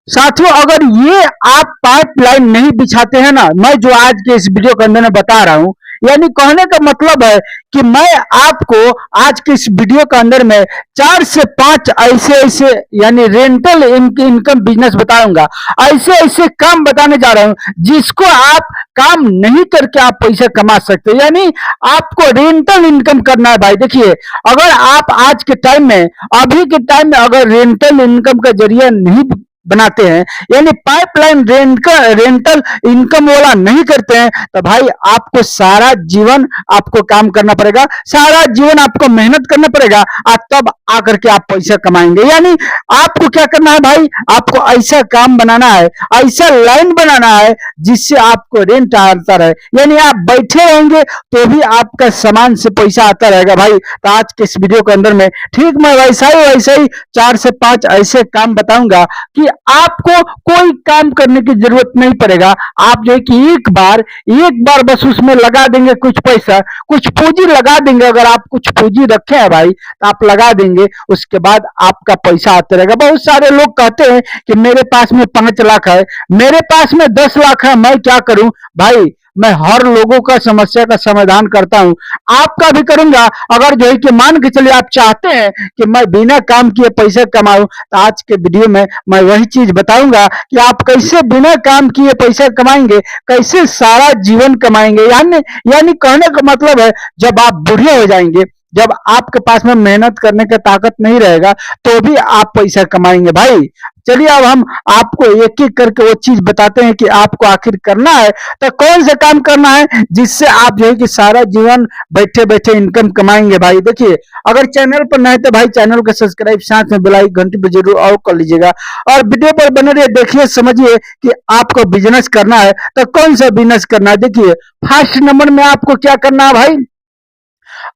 साथियों, अगर ये आप पाइपलाइन नहीं बिछाते हैं ना, मैं जो आज के इस वीडियो के अंदर में बता रहा हूं, यानी कहने का मतलब है कि मैं आपको आज के इस वीडियो के अंदर में 4 से 5 ऐसे ऐसे यानी रेंटल इनकम बिजनेस बताऊंगा। ऐसे ऐसे काम बताने जा रहा हूं जिसको आप काम नहीं करके आप पैसे कमा सकते हैं। यानी आपको रेंटल इनकम करना है भाई। देखिए, अगर आप आज के टाइम में, अभी के टाइम में अगर रेंटल इनकम का जरिया नहीं बनाते हैं, यानी पाइपलाइन रेंटल इनकम वाला नहीं करते हैं, तो भाई आपको सारा जीवन आपको काम करना पड़ेगा, सारा जीवन आपको मेहनत करना पड़ेगा, और तब आकर के आप पैसा कमाएंगे। यानी आपको क्या करना है भाई, आपको ऐसा काम बनाना है, ऐसा लाइन बनाना है जिससे आपको रेंट आता रहे। यानी आप बैठे रहेंगे तो भी आपका सामान से पैसा आता रहेगा भाई। तो आज के इस वीडियो के अंदर में ठीक मैं वैसा ही 4 से 5 ऐसे काम बताऊंगा कि आपको कोई काम करने की जरूरत नहीं पड़ेगा। आप जो है कि एक बार बस उसमें लगा देंगे कुछ पैसा, कुछ पूंजी लगा देंगे। अगर आप कुछ पूंजी रखे हैं भाई तो आप लगा देंगे, उसके बाद आपका पैसा आता रहेगा। बहुत सारे लोग कहते हैं कि मेरे पास में 5 लाख है, मेरे पास में 10 लाख है, मैं क्या करूं भाई। मैं हर लोगों का समस्या का समाधान करता हूं, आपका भी करूंगा। अगर जो है कि मान के चलिए आप चाहते हैं कि मैं बिना काम किए पैसे कमाऊं, तो आज के वीडियो में मैं वही चीज बताऊंगा कि आप कैसे बिना काम किए पैसे कमाएंगे, कैसे सारा जीवन कमाएंगे। यानी कहने का मतलब है, जब आप बूढ़े हो जाएंगे, जब आपके पास में मेहनत करने का ताकत नहीं रहेगा, तो भी आप पैसा कमाएंगे भाई। चलिए अब हम आपको एक एक करके वो चीज बताते हैं कि आपको आखिर करना है तो कौन सा काम करना है जिससे आप जो है कि सारा जीवन बैठे बैठे इनकम कमाएंगे भाई। देखिए, अगर चैनल पर नए तो भाई चैनल को सब्सक्राइब, साथ में बेल आइकन घंटी पर जरूर और कर लीजिएगा, और वीडियो पर बने रहिए, देखिए समझिए कि आपको बिजनेस करना है तो कौन सा बिजनेस करना है। देखिए, फर्स्ट नंबर में आपको क्या करना है भाई,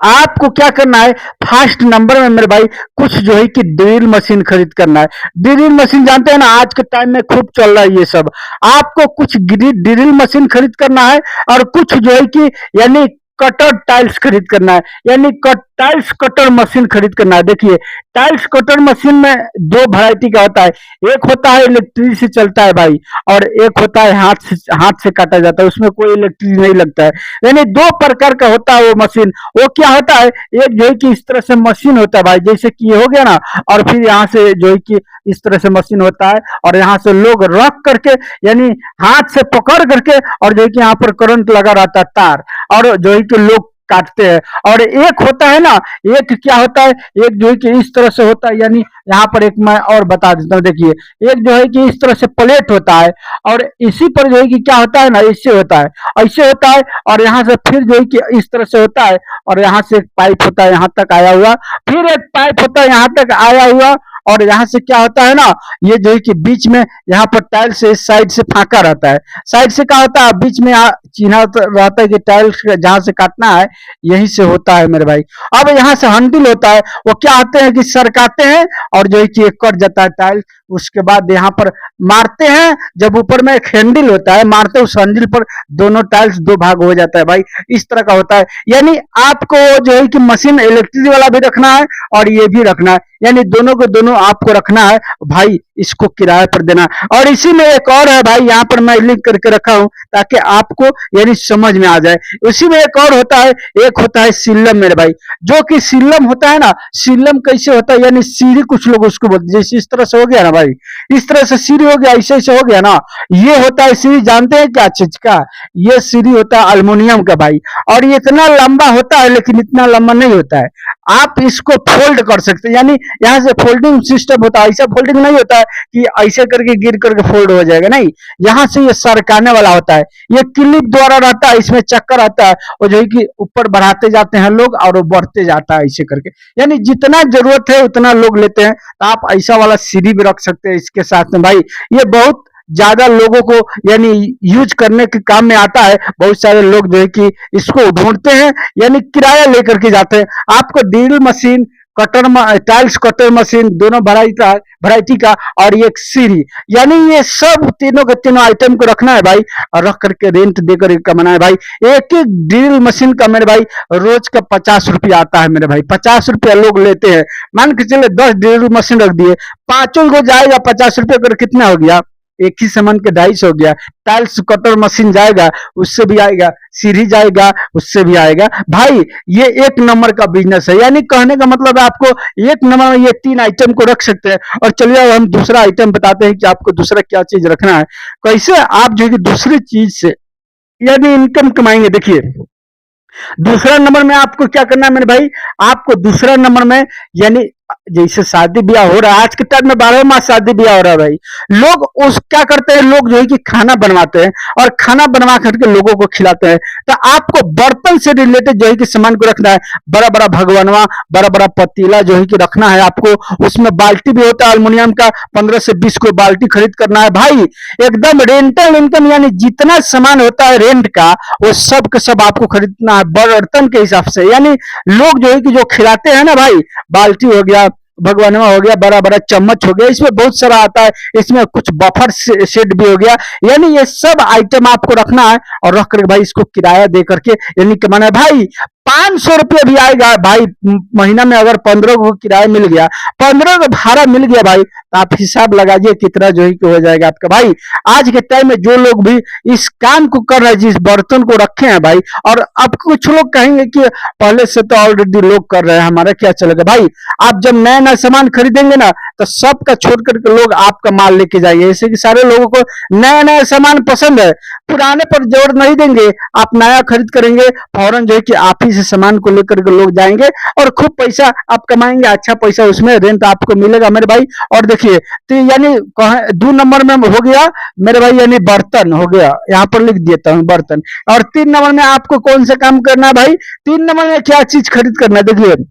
आपको क्या करना है फर्स्ट नंबर में मेरे भाई, कुछ जो है कि ड्रिल मशीन खरीद करना है। ड्रिल मशीन जानते हैं ना, आज के टाइम में खूब चल रहा है ये सब। आपको कुछ ड्रिल मशीन खरीद करना है, और कुछ जो है कि यानी कटर टाइल्स खरीद करना है, यानी टाइल्स कटर मशीन खरीद करना है। देखिए, टाइल्स कटर मशीन में 2 वैरायटी का होता है। एक होता है इलेक्ट्रिक से चलता है भाई, और एक होता है हाथ से काटा जाता है, उसमें कोई इलेक्ट्रिक नहीं लगता है। यानी 2 प्रकार का होता है वो मशीन। वो क्या होता है, एक जो है कि इस तरह से मशीन होता है भाई, जैसे कि ये हो गया ना, और फिर यहाँ से जो है कि इस तरह से मशीन होता है, और यहाँ से लोग रख करके यानी हाथ से पकड़ करके, और जो है कि यहाँ पर करंट लगा रहता है तार, और जो है कि लोग काटते हैं। और एक होता है ना, एक क्या होता है, एक जो है कि इस तरह से होता है, यानी यहाँ पर एक मैं और बता देता हूँ। देखिए, एक जो है कि इस तरह से प्लेट होता है, और इसी पर जो है कि क्या होता है ना, इससे होता है, ऐसे होता है, और यहाँ से फिर जो है कि इस तरह से होता है, और यहाँ से एक पाइप होता है यहाँ तक आया हुआ, फिर एक पाइप होता है यहाँ तक आया हुआ, और यहाँ से क्या होता है ना, ये जो है कि बीच में यहाँ पर टाइल से साइड से फाका रहता है। साइड से क्या होता है, बीच में चिन्ह रहता है कि टाइल्स जहां से काटना है यहीं से होता है मेरे भाई। अब यहाँ से हंडिल होता है, वो क्या आते हैं कि सरकाते हैं, और जो है कि कट जाता है टाइल। उसके बाद यहाँ पर मारते हैं, जब ऊपर में एक हैंडल होता है, मारते उस हैंडल पर दोनों टाइल्स 2 भाग हो जाता है भाई। इस तरह का होता है। यानी आपको जो है कि मशीन इलेक्ट्रिक वाला भी रखना है, और ये भी रखना है, यानी दोनों को दोनों आपको रखना है भाई। इसको किराए पर देना। और इसी में एक और है भाई, यहाँ पर मैं लिंक करके रखा हूं ताकि आपको यानी समझ में आ जाए। उसी में एक और होता है, एक होता है सिल्लम मेरे भाई। जो कि सिल्लम होता है ना, सिल्लम कैसे होता है, यानी सीढ़ी कुछ लोग उसको बोलते हैं, जैसे इस तरह से हो गया ना भाई, इस तरह से सीढ़ी हो गया, ऐसे ऐसे हो गया ना, ये होता है सीढ़ी। जानते हैं क्या चीज का, ये सीढ़ी होता है अल्युमिनियम का भाई, और ये इतना लंबा होता है लेकिन इतना लंबा नहीं होता है। आप इसको फोल्ड कर सकते हैं, यानी यहाँ से फोल्डिंग सिस्टम होता है। ऐसा फोल्डिंग नहीं होता है कि ऐसे करके गिर करके फोल्ड हो जाएगा, नहीं, यहाँ से ये सरकाने वाला होता है। ये क्लिप द्वारा रहता है, इसमें चक्कर आता है, और जो है कि ऊपर बढ़ाते जाते हैं लोग, और वो बढ़ते जाता है ऐसे करके। यानी जितना जरूरत है उतना लोग लेते हैं। तो आप ऐसा वाला सीढ़ी भी रख सकते हैं इसके साथ में भाई। ये बहुत ज्यादा लोगों को यानी यूज करने के काम में आता है। बहुत सारे लोग जो है कि इसको ढूंढते हैं, यानी किराया लेकर के जाते हैं। आपको drill machine tiles cutter machine, दोनों वैरायटी का, और एक सीढ़ी, यानी ये सब तीनों के तीनों आइटम को रखना है भाई, और रख करके रेंट देकर कमाना है भाई। एक एक ड्रिल मशीन का मेरे भाई रोज का 50 रुपया आता है मेरे भाई, 50 रुपया लोग लेते हैं। मान के चले 10 ड्रिल मशीन रख दिए, पांचों को जाएगा 50 रुपया कर, कितना हो गया, एक ही सामान के 250 हो गया। टाइल्स कटर मशीन जाएगा, उससे भी आएगा, सीढ़ी जाएगा, उससे भी आएगा भाई। ये एक नंबर का बिजनेस है, यानी कहने का मतलब है आपको एक नंबर में ये तीन आइटम को रख सकते हैं। और चलिए अब हम दूसरा आइटम बताते हैं कि आपको दूसरा क्या चीज रखना है, कैसे आप जो है कि दूसरी चीज से यानी इनकम कमाएंगे। देखिए दूसरा नंबर में आपको क्या करना है मेरे भाई, आपको दूसरा नंबर में यानी जैसे शादी ब्याह हो रहा है आज के टाइम में, 12 माह शादी ब्याह हो रहा है भाई, लोग उस क्या करते हैं, लोग जो है कि खाना बनवाते हैं और खाना बनवा करके लोगों को खिलाते हैं। तो आपको बर्तन से रिलेटेड जो है कि सामान को रखना है, बड़ा बड़ा भगवानवा, बड़ा बड़ा पतीला जो है कि रखना है आपको। उसमें बाल्टी भी होता है अल्मुनियम का, 15 से 20 को बाल्टी खरीद करना है भाई। एकदम रेंटल इनकम, यानी जितना सामान होता है रेंट का वो सब के सब आपको खरीदना है बर्तन के हिसाब से। यानी लोग जो है कि जो खिलाते हैं ना भाई, बाल्टी हो गया, भगवानवा हो गया, बड़ा बड़ा चम्मच हो गया, इसमें बहुत सारा आता है, इसमें कुछ बफर सेट भी हो गया, यानी ये सब आइटम आपको रखना है। और रख कर भाई इसको किराया दे करके यानी कमाना है भाई। 500 रुपये भी आएगा भाई महीना में, अगर 15 को किराया मिल गया, 15 का भाड़ा मिल गया भाई, तो आप हिसाब लगाइए कितना जो है कि हो जाएगा आपका भाई। आज के टाइम में जो लोग भी इस काम को कर रहे हैं, जिस बर्तन को रखे हैं भाई, और अब कुछ लोग कहेंगे कि पहले से तो ऑलरेडी लोग कर रहे हैं, हमारा क्या चलेगा भाई। आप जब नया नया सामान खरीदेंगे ना, तो सबका छोड़ करके लोग आपका माल लेके जाएंगे। ऐसे कि सारे लोगों को नया नया सामान पसंद है, पुराने पर जोर नहीं देंगे, आप नया खरीद करेंगे, फौरन जो है कि आप ही से सामान को लेकर के लोग जाएंगे और खूब पैसा आप कमाएंगे, अच्छा पैसा उसमें रेंट आपको मिलेगा मेरे भाई। और देखिए तो यानी 2 नंबर में हो गया मेरे भाई, यानी बर्तन हो गया, यहाँ पर लिख देता हूँ बर्तन। और 3 नंबर में आपको कौन सा काम करना है भाई, 3 नंबर में क्या चीज खरीद करना है, देखिए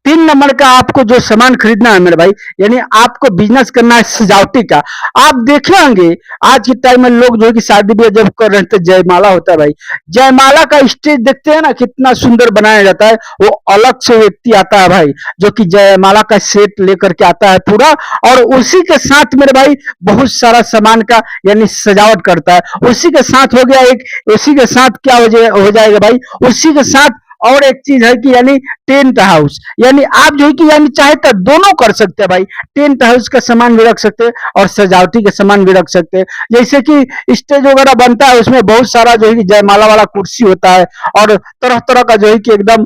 3 नंबर का आपको जो सामान खरीदना है मेरे भाई, यानी आपको बिजनेस करना है सजावटी का। आप देखे होंगे आज के टाइम में लोग जो है कि शादी ब्याह जब कर रहे हैं तो जयमाला होता है भाई, जयमाला का स्टेज देखते हैं ना कितना सुंदर बनाया जाता है, वो अलग से व्यक्ति आता है भाई जो कि जयमाला का सेट लेकर के आता है पूरा, और उसी के साथ मेरे भाई बहुत सारा सामान का यानी सजावट करता है। उसी के साथ हो गया एक, उसी के साथ क्या हो जाएगा भाई, उसी के साथ और एक चीज है कि यानी टेंट हाउस, यानी आप जो है कि यानी चाहे तो दोनों कर सकते हैं भाई, टेंट हाउस का सामान भी रख सकते हैं और सजावटी का सामान भी रख सकते हैं। जैसे कि स्टेज वगैरह बनता है, उसमें बहुत सारा जो है कि जयमाला वाला कुर्सी होता है, और तरह तरह का जो है कि एकदम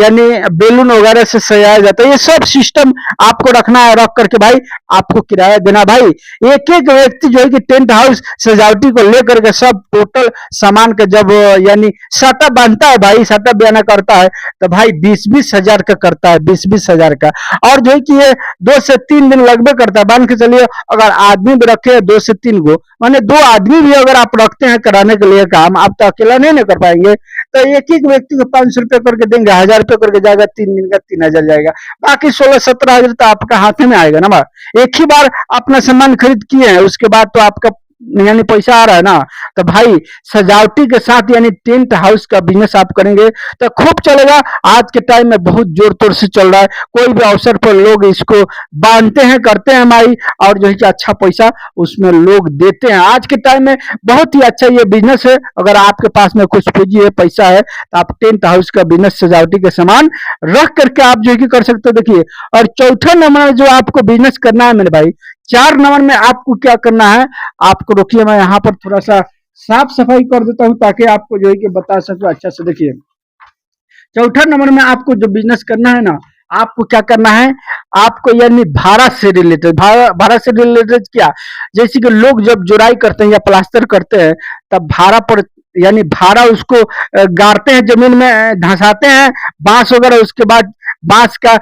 यानी बेलून वगैरह से सजाया जाता है। ये सब सिस्टम आपको रखना है, रख करके भाई आपको किराया देना भाई। एक एक व्यक्ति जो है कि टेंट हाउस सजावटी को लेकर के सब टोटल सामान का जब यानी सटा बांधता है भाई, सटा बयाना करता है, तो भाई 20-20 हजार का करता है, 20-20 हजार का। और जो है कि ये 2 से 3 दिन लगभग करता है, मान के चलिए अगर आदमी भी रखे 2 से 3 को, माने 2 आदमी भी अगर आप रखते हैं कराने के लिए काम, आप तो अकेला नहीं ना कर पाएंगे, तो एक एक व्यक्ति को 500 रुपये करके देंगे, 1000 रुपये करके जाएगा, 3 दिन का 3000 जाएगा, बाकी 16-17 हजार तो आपका हाथ में आएगा ना भाई। एक ही बार अपना सामान खरीद किए हैं, उसके बाद तो आपका यानी पैसा आ रहा है ना। तो भाई सजावटी के साथ यानी टेंट हाउस का बिजनेस आप करेंगे तो खूब चलेगा। आज के टाइम में बहुत जोर तोर से चल रहा है, कोई भी अवसर पर लोग इसको बांधते हैं, करते हैं भाई, और जो है कि अच्छा पैसा उसमें लोग देते हैं। आज के टाइम में बहुत ही अच्छा ये बिजनेस है। अगर आपके पास में कुछ पूंजी है, पैसा है, तो आप टेंट हाउस का बिजनेस सजावटी के सामान रख करके आप जो है कि कर सकते हो। देखिए और चौथा नंबर जो आपको बिजनेस करना है मेरे भाई, 4 नंबर में आपको क्या करना है, आपको रोकिए मैं यहाँ पर थोड़ा सा साफ सफाई कर देता हूँ ताकि आपको जो है कि बता सकूं अच्छा से। देखिए चौथा नंबर में आपको जो बिजनेस करना है ना, आपको क्या करना है, आपको यानी भाड़ा से रिलेटेड, भाड़ा से रिलेटेड क्या, जैसे कि लोग जब जुड़ाई करते हैं या प्लास्टर करते हैं, तब भाड़ा पर यानी भाड़ा उसको गाड़ते हैं, जमीन में धंसाते हैं बांस वगैरह, उसके बाद बांस का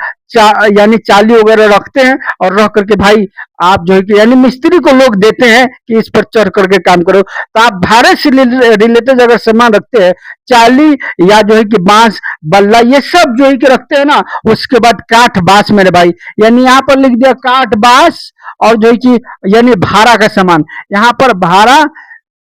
यानी चाली वगैरह रखते हैं, और रख करके भाई आप जो है कि यानी मिस्त्री को लोग देते हैं कि इस पर चढ़ करके काम करो। तो आप भाड़े से रिलेटेड अगर सामान रखते हैं, चाली या जो है कि बांस बल्ला ये सब जो है कि रखते हैं ना, उसके बाद काठ बांस मेरे भाई, यानी यहाँ पर लिख दिया काठ बांस, और जो है कि यानी भाड़ा का सामान, यहाँ पर भाड़ा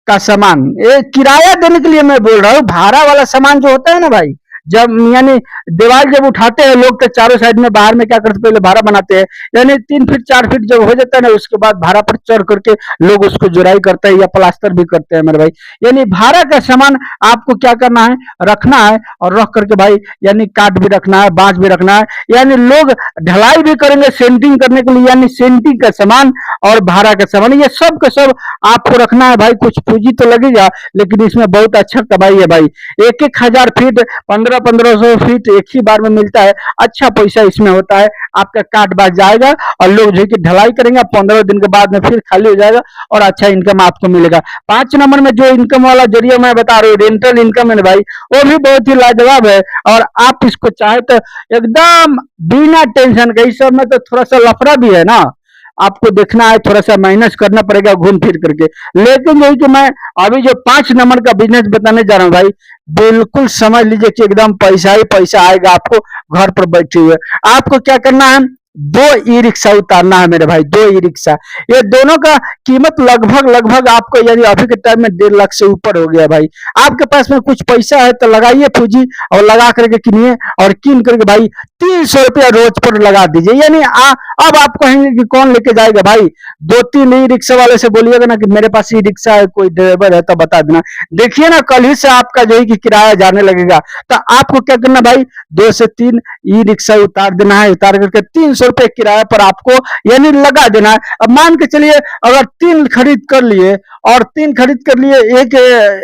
का सामान, ये किराया देने के लिए मैं बोल रहा हूँ, भाड़ा वाला सामान जो होता है ना भाई, जब यानी दीवार जब उठाते हैं लोग तो चारों साइड में बाहर में क्या करते हैं, पहले भारा बनाते हैं, यानी 3 फीट 4 फीट जब हो जाता है ना, उसके बाद भारा पर चढ़ करके लोग उसको जुराई करते हैं या प्लास्टर भी करते हैं मेरे भाई। यानी भारा का सामान आपको क्या करना है, रखना है, और रख करके भाई यानी काट भी रखना है, बांस भी रखना है, यानी लोग ढलाई भी करेंगे सेंटिंग करने के लिए, यानी सेंटिंग का सामान और भाड़ा का सामान, ये सब का सब आपको रखना है भाई। कुछ पूंजी तो लगेगा, लेकिन इसमें बहुत अच्छा कमाई है भाई। 1-1 हजार फीट, 1500-1500 फीट एक ही बार में मिलता है, अच्छा पैसा इसमें होता है। आपका काट बाज जाएगा और लोग जो है कि ढलाई करेंगे, 15 दिन के बाद में फिर खाली हो जाएगा और अच्छा इनकम आपको मिलेगा। 5 नंबर में जो इनकम वाला जरिया मैं बता रहा हूँ, रेंटल इनकम है भाई, वो भी बहुत ही लाजवाब है। और आप इसको चाहे तो एकदम बिना टेंशन के, इस सब में तो थोड़ा सा लफड़ा भी है ना, आपको देखना है, थोड़ा सा मेहनत करना पड़ेगा घूम फिर करके। लेकिन यही कि मैं अभी जो 5 नंबर का बिजनेस बताने जा रहा हूँ भाई, बिल्कुल समझ लीजिए कि एकदम पैसा ही पैसा आएगा आपको घर पर बैठे हुए। आपको क्या करना है, 2 ई रिक्शा उतारना है मेरे भाई, 2 ई रिक्शा। ये दोनों का कीमत लगभग लगभग आपको यानी अभी के टाइम में 1.5 लाख से ऊपर हो गया भाई। आपके पास में कुछ पैसा है तो लगाइए पूंजी, और लगा करके किनिए, और किन करके भाई 300 रुपया रोज पर लगा दीजिए। यानी अब आप कहेंगे कि कौन लेके जाएगा भाई, 2-3 ई रिक्शा वाले से बोलिएगा ना कि मेरे पास ई रिक्शा है, कोई ड्राइवर है तो बता देना। देखिए ना कल ही से आपका जो है कि किराया जाने लगेगा। तो आपको क्या करना भाई, 2 से 3 ई रिक्शा उतार देना है, उतार करके 300 रुपये किराए पर आपको यानी लगा देना है। अब मान के चलिए अगर 3 खरीद कर लिए, और 3 खरीद कर लिए, एक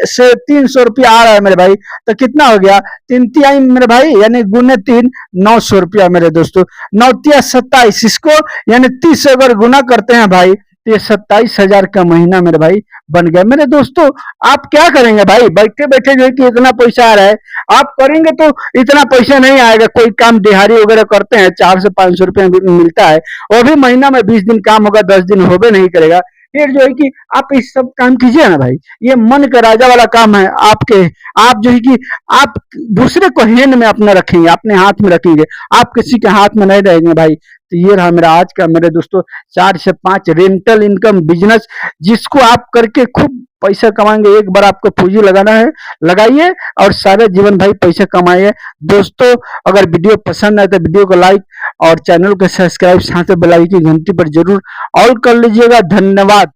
से 300 रुपया आ रहा है मेरे भाई, तो कितना हो गया, 3 तिहाई मेरे भाई, यानी गुने 3, 900 रुपया मेरे दोस्तों, 9 तिया 27, इसको यानी 30 से अगर गुना करते हैं भाई, तो ये 27 हजार का महीना मेरे भाई बन गया मेरे दोस्तों। आप क्या करेंगे भाई, बैठे बैठे जो है कि इतना पैसा आ रहा है, आप करेंगे तो इतना पैसा नहीं आएगा। कोई काम दिहाड़ी वगैरह करते हैं, 400 से 500 रुपया मिलता है, वो भी महीना में 20 दिन काम होगा, 10 दिन होबे नहीं करेगा। फिर जो है कि आप इस सब काम कीजिए ना भाई, ये मन का राजा वाला काम है आपके। आप जो है कि आप दूसरे को हैंड में अपने रखेंगे, अपने हाथ में रखेंगे, आप किसी के हाथ में नहीं रहेंगे भाई। तो ये रहा मेरा आज का मेरे दोस्तों 4 से 5 रेंटल इनकम बिजनेस, जिसको आप करके खूब पैसा कमाएंगे। एक बार आपको पूंजी लगाना है, लगाइए और सारे जीवन भाई पैसा कमाइए। दोस्तों अगर वीडियो पसंद आए तो वीडियो को लाइक और चैनल को सब्सक्राइब, साथ में बेल आइकन की घंटी पर जरूर ऑल कर लीजिएगा। धन्यवाद।